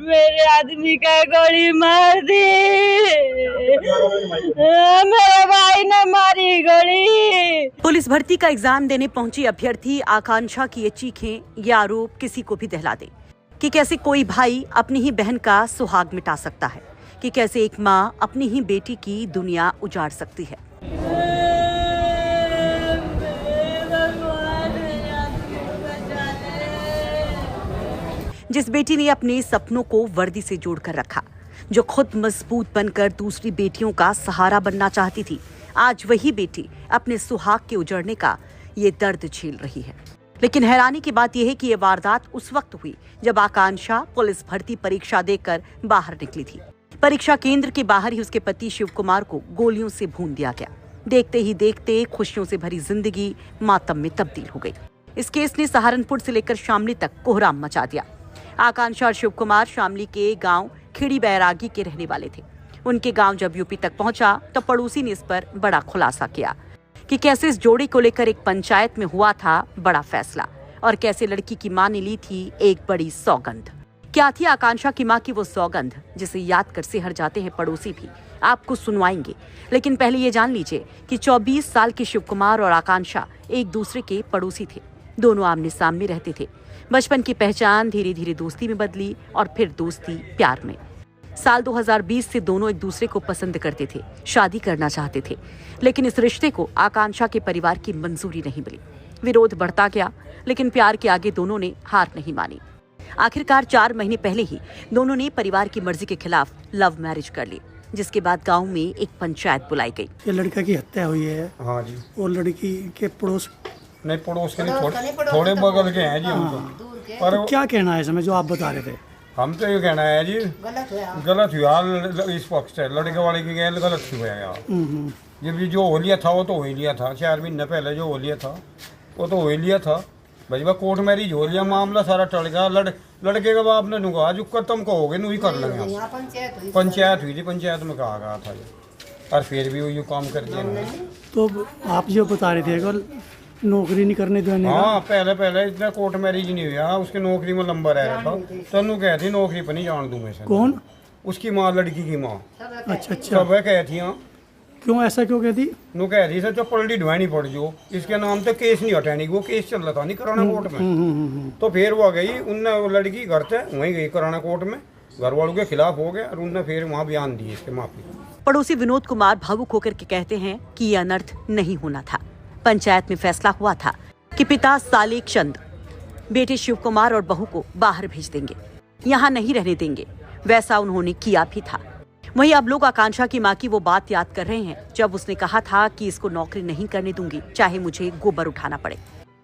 मेरे आदमी का गोली मार दी, मेरे भाई ने मारी गोली। पुलिस भर्ती का एग्जाम देने पहुंची अभ्यर्थी आकांक्षा की ये चीखें, ये आरोप किसी को भी दहला दे कि कैसे कोई भाई अपनी ही बहन का सुहाग मिटा सकता है, कि कैसे एक माँ अपनी ही बेटी की दुनिया उजाड़ सकती है। जिस बेटी ने अपने सपनों को वर्दी से जोड़कर रखा, जो खुद मजबूत बनकर दूसरी बेटियों का सहारा बनना चाहती थी, आज वही बेटी अपने सुहाग के उजड़ने का ये दर्द झेल रही है। लेकिन हैरानी की बात यह है कि ये वारदात उस वक्त हुई जब आकांक्षा पुलिस भर्ती परीक्षा देकर बाहर निकली थी। परीक्षा केंद्र के बाहर ही उसके पति शिव कुमार को गोलियों से भून दिया गया। देखते ही देखते खुशियों से भरी जिंदगी मातम में तब्दील हो गई। इस केस ने सहारनपुर से लेकर शामली तक कोहराम मचा दिया। आकांक्षा और शिव कुमार शामली के गांव खिड़ी बैरागी के रहने वाले थे। उनके गांव जब यूपी तक पहुंचा तो पड़ोसी ने इस पर बड़ा खुलासा किया कि कैसे इस जोड़ी को लेकर एक पंचायत में हुआ था बड़ा फैसला, और कैसे लड़की की मां ने ली थी एक बड़ी सौगंध। क्या थी आकांक्षा की मां की वो सौगंध जिसे याद कर सिहर जाते हैं पड़ोसी भी, आपको सुनवाएंगे। लेकिन पहले ये जान लीजिए कि 24 साल के शिव कुमार और आकांक्षा एक दूसरे के पड़ोसी थे। दोनों आमने सामने रहते थे। बचपन की पहचान धीरे धीरे दोस्ती में बदली और फिर दोस्ती प्यार में। साल 2020 से दोनों एक दूसरे को पसंद करते थे, शादी करना चाहते थे, लेकिन इस रिश्ते को आकांक्षा के परिवार की मंजूरी नहीं मिली। विरोध बढ़ता गया, लेकिन प्यार के आगे दोनों ने हार नहीं मानी। आखिरकार 4 महीने पहले ही दोनों ने परिवार की मर्जी के खिलाफ लव मैरिज कर ली, जिसके बाद गांव में एक पंचायत बुलाई गई। ये लड़का की हत्या हुई है। हाँ जी। और लड़की के पड़ोस नहीं, पड़ोस के नहीं, थोड़े बगल के हैं जी। हमको पर तो क्या कहना है इसमें जो आप बता रहे थे? हम तो ये कहना है जी, गलत हुआ इस पक्ष से, लड़के वाले की गैल गलत हुआ यार। जब ये जो हो लिया था वो तो हो ही लिया था। 4 महीने पहले जो हो लिया था वो तो हो ही लिया था। भाई कोर्ट मैरिज हो लिया, मामला सारा टल गया। लड़के के बाप ने कहा जो कर तुम कहोगे नहीं कर लेंगे। पंचायत हुई थी, पंचायत में कहा गया था और फिर भी वो काम कर दिया। तो आप जो बता रहे थे अगर नौकरी नहीं करने देने, हाँ पहले इतना कोर्ट मैरिज नहीं हुआ, उसके नौकरी में लंबा रह रहा था। तनु कहती नौकरी पर नहीं जान दूंगा। कौन? उसकी माँ, लड़की की माँ। अच्छा। सब कहती हैं। क्यों ऐसा क्यों कहती? नु कह रही सर पलटी ढवानी पड़ जो, इसके नाम तो केस नहीं हटाने की। वो केस चल रहा था नहीं कराना कोर्ट में। तो फिर वो गई, उनने वो लड़की घर से वहीं गई कराना कोर्ट में, घर वालों के खिलाफ हो गया और उनने फिर वहाँ बयान दिए इसके माफी। पड़ोसी विनोद कुमार भावुक होकर के कहते हैं कि ये अनर्थ नहीं होना था। पंचायत में फैसला हुआ था कि पिता सालेक चंद बेटे शिव कुमार और बहू को बाहर भेज देंगे, यहाँ नहीं रहने देंगे। वैसा उन्होंने किया भी था। वहीं अब लोग आकांक्षा की मां की वो बात याद कर रहे हैं जब उसने कहा था कि इसको नौकरी नहीं करने दूंगी, चाहे मुझे गोबर उठाना पड़े।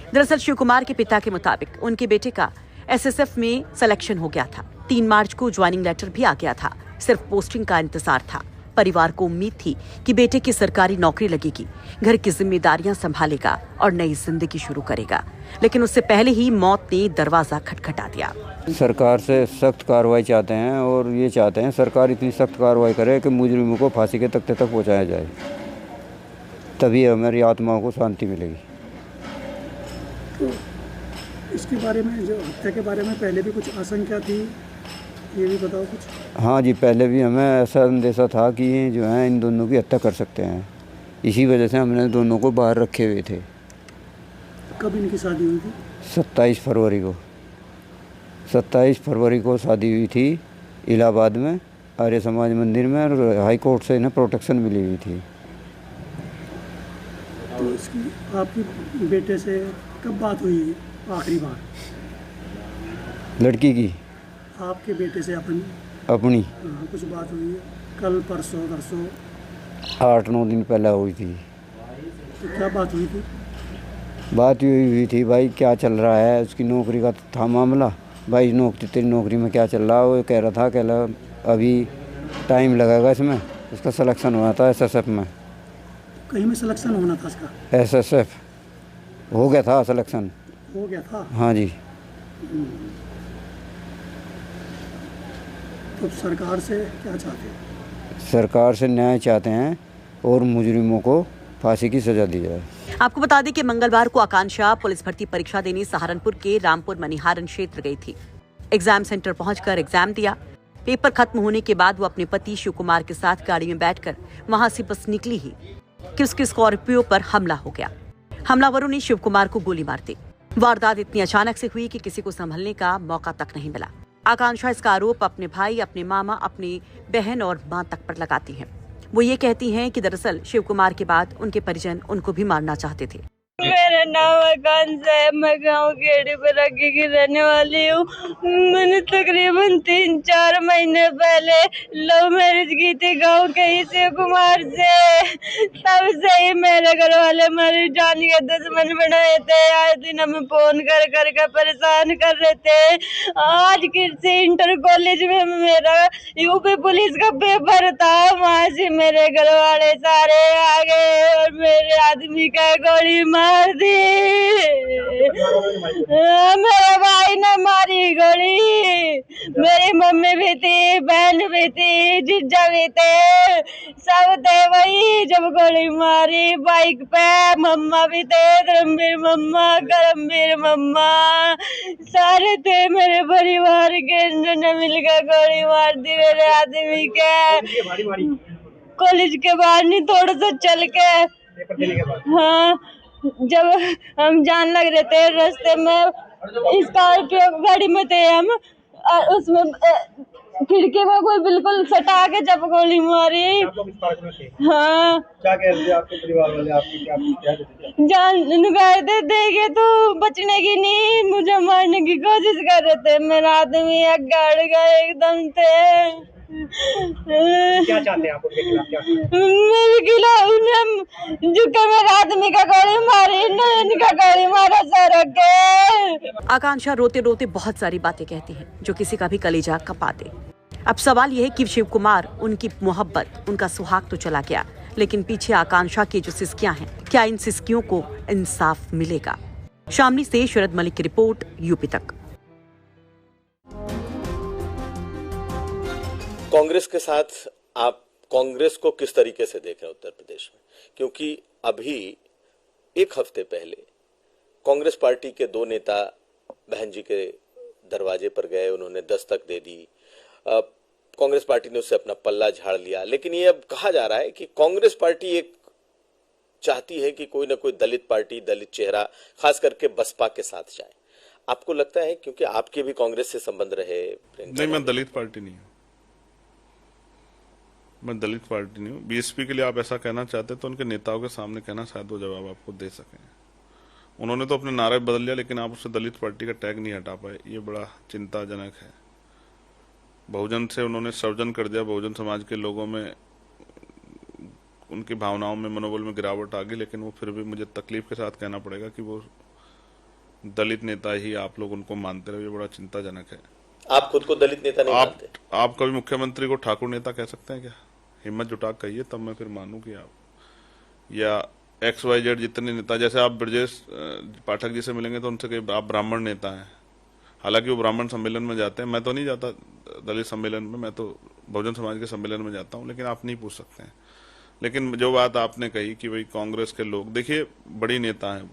दरअसल शिव कुमार के पिता के मुताबिक उनके बेटे का SSF में सिलेक्शन हो गया था। 3 मार्च को ज्वाइनिंग लेटर भी आ गया था। सिर्फ पोस्टिंग का इंतजार था। परिवार को उम्मीद थी कि बेटे की सरकारी नौकरी लगेगी, घर की जिम्मेदारियां संभालेगा और नई जिंदगी शुरू करेगा। लेकिन उससे पहले ही मौत ने दरवाजा खटखटा दिया। सरकार से सख्त कार्रवाई चाहते हैं और ये चाहते हैं सरकार इतनी सख्त कार्रवाई करे कि मुजरिमों को फांसी के तख्ते तक पहुंचाया जाए, तभी हमारी आत्माओं को शांति मिलेगी। तो इसके बारे में, जो हत्या के बारे में पहले भी कुछ आशंका थी, ये भी बताओ कुछ। हाँ जी, पहले भी हमें ऐसा अंदेशा था कि जो है इन दोनों की हत्या कर सकते हैं। इसी वजह से हमने दोनों को बाहर रखे हुए थे। कब इनकी शादी हुई थी? 27 फरवरी को। 27 फरवरी को शादी हुई थी इलाहाबाद में आर्य समाज मंदिर में, और हाई कोर्ट से इन्हें प्रोटेक्शन मिली हुई थी। तो इसकी आपकी बेटे से कब बात हुई आखिरी बार? लड़की की? आपके बेटे से अपनी? हाँ, कुछ बात हुई है? कल, परसों, 8-9 दिन पहले हुई थी। तो क्या बात हुई थी? बात हुई थी भाई क्या चल रहा है, उसकी नौकरी का था मामला। भाई तेरी नौकरी में क्या चल रहा है? वो कह रहा था कि अभी टाइम लगेगा इसमें। उसका सिलेक्शन हुआ था SSF में। कहीं में सिलेक्शन होना था इसका? SSF हो गया था, सिलेक्शन हो गया था। हाँ जी। तो सरकार से क्या चाहते हैं? सरकार से न्याय चाहते हैं और मुजरिमों को फांसी की सजा दी जाए। आपको बता दें कि मंगलवार को आकांक्षा पुलिस भर्ती परीक्षा देने सहारनपुर के रामपुर मनिहारन क्षेत्र गई थी। एग्जाम सेंटर पहुंचकर एग्जाम दिया। पेपर खत्म होने के बाद वो अपने पति शिव कुमार के साथ गाड़ी में बैठकर वहां से बस निकली ही कि उसके स्कॉर्पियो पर हमला हो गया। हमलावरों ने शिव कुमार को गोली मार दी। वारदात इतनी अचानक से हुई कि किसी को संभलने का मौका तक नहीं मिला। आकांक्षा इसका आरोप अपने भाई, अपने मामा, अपनी बहन और मां तक पर लगाती हैं। वो ये कहती हैं कि दरअसल शिव कुमार के बाद उनके परिजन उनको भी मारना चाहते थे। मेरा नाम आकांक्षा है, मैं गाँव गेड़ी पर आगे की रहने वाली हूँ। मैंने तकरीबन 3-4 महीने पहले लव मैरिज की थी गाँव के ही शिव कुमार से। तब से ही मेरे घर वाले मेरी जान के दुश्मन बनाए थे। आए दिन हमें फोन कर कर परेशान कर रहे थे। आज किसी इंटर कॉलेज में मेरा यूपी पुलिस का पेपर था, वहाँ से मेरे घर वाले सारे आ गए और मेरे आदमी का गोली मार दी। मेरे भाई ने मारी गोली। मेरी मम्मी भी थी, बहन भी थी, जीजा भी थे, सब थे वही जब गोली मारी। बाइक पे मम्मा भी थे, धर्मवीर मम्मा, करमवीर मम्मा, सारे थे मेरे परिवार के, जिन्होंने मिलकर गोली मार दी मेरे आदमी के। कॉलेज के बाहर नहीं, थोड़ा सा चल के। हाँ, जब हम जान लग रहे थे रास्ते में, स्कॉर्पियो गाड़ी में थे हम, उसमें खिड़की में कोई बिल्कुल सटा के जब गोली मारी। हाँ, क्या कह रहे थे आपके परिवार वाले? आपकी क्या जान गए थे, देखे तो बचने की नहीं, मुझे मारने की कोशिश कर रहे थे। मेरा आदमी गड़ गए एकदम थे। क्या चाहते हैं आप उनके खिलाफ? क्या मेरे खिलाफ जो मेरे आदमी का गोली मारी, इनका गोली मारा सर के। आकांक्षा रोते रोते बहुत सारी बातें कहती हैं जो किसी का भी कलेजा कपा दे। अब सवाल यह है कि शिव कुमार, उनकी मोहब्बत, उनका सुहाग तो चला गया, लेकिन पीछे आकांक्षा की जो सिसकियां हैं, क्या इन सिसकियों को इंसाफ मिलेगा? शामली से शरद मलिक की रिपोर्ट, यूपी तक। कांग्रेस के साथ आप कांग्रेस को किस तरीके से देख रहे हैं उत्तर प्रदेश में? क्योंकि अभी एक हफ्ते पहले कांग्रेस पार्टी के 2 नेता बहन जी के दरवाजे पर गए, उन्होंने दस्तक दे दी। कांग्रेस पार्टी ने उससे अपना पल्ला झाड़ लिया, लेकिन ये अब कहा जा रहा है कि कांग्रेस पार्टी एक चाहती है कि कोई ना कोई दलित पार्टी, दलित चेहरा खास करके बसपा के साथ जाए। आपको लगता है, क्योंकि आपके भी कांग्रेस से संबंध रहे? नहीं, मैं दलित पार्टी नहीं हूँ, मैं दलित पार्टी नहीं हूँ। बीएसपी के लिए आप ऐसा कहना चाहते तो उनके नेताओं के सामने कहना, शायद वो जवाब आपको दे सकें। उन्होंने तो अपने नारे बदल लिया, लेकिन आप उससे दलित पार्टी का टैग नहीं हटा पाए, ये बड़ा चिंताजनक है। बहुजन से उन्होंने सर्वजन कर दिया, बहुजन समाज के लोगों में, उनकी भावनाओं में, मनोबल में गिरावट आ गई, लेकिन वो फिर भी मुझे तकलीफ के साथ कहना पड़ेगा कि वो दलित नेता ही आप लोग उनको मानते रहे, ये बड़ा चिंताजनक है। आप खुद को दलित नेता नहीं मानते? आप कभी मुख्यमंत्री को ठाकुर नेता कह सकते हैं क्या? हिम्मत जुटा कहिए, तब मैं फिर मानूं कि आप, या XYZ जितने नेता, जैसे आप ब्रजेश पाठक जी से मिलेंगे तो उनसे कहिए आप ब्राह्मण नेता हैं। हालांकि वो ब्राह्मण सम्मेलन में जाते हैं, मैं तो नहीं जाता दलित सम्मेलन में, मैं तो बहुजन समाज के सम्मेलन में जाता हूँ, लेकिन आप नहीं पूछ सकते हैं। लेकिन जो बात आपने कही कि भाई कांग्रेस के लोग, देखिए बड़ी नेता हैं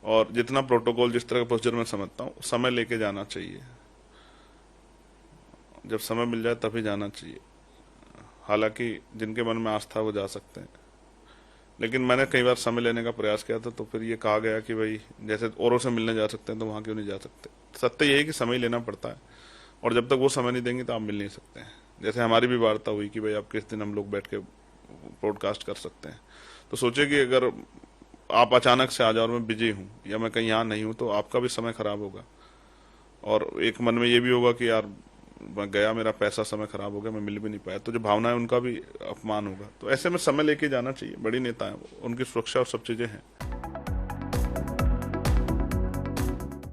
और जितना प्रोटोकॉल, जिस तरह का प्रोसीजर मैं समझता हूँ, समय लेके जाना चाहिए, जब समय मिल जाए तभी जाना चाहिए। हालांकि जिनके मन में आस्था वो जा सकते हैं, लेकिन मैंने कई बार समय लेने का प्रयास किया था, तो फिर ये कहा गया कि भाई जैसे औरों से मिलने जा सकते हैं तो वहाँ क्यों नहीं जा सकते। सत्य यही है कि समय लेना पड़ता है, और जब तक वो समय नहीं देंगे तो आप मिल नहीं सकते हैं। जैसे हमारी भी वार्ता हुई कि भाई आप किस दिन हम लोग बैठ के ब्रॉडकास्ट कर सकते हैं, तो सोचे कि अगर आप अचानक से आ जाओ और मैं बिजी हूँ या मैं कहीं यहाँ नहीं हूँ तो आपका भी समय खराब होगा, और एक मन में ये भी होगा कि यार मैं गया, मेरा पैसा समय खराब हो गया, मैं मिल भी नहीं पाया, तो जो भावना है उनका भी अपमान होगा। तो ऐसे में समय लेके जाना चाहिए। बड़ी नेता है, उनकी सुरक्षा और सब चीजें हैं।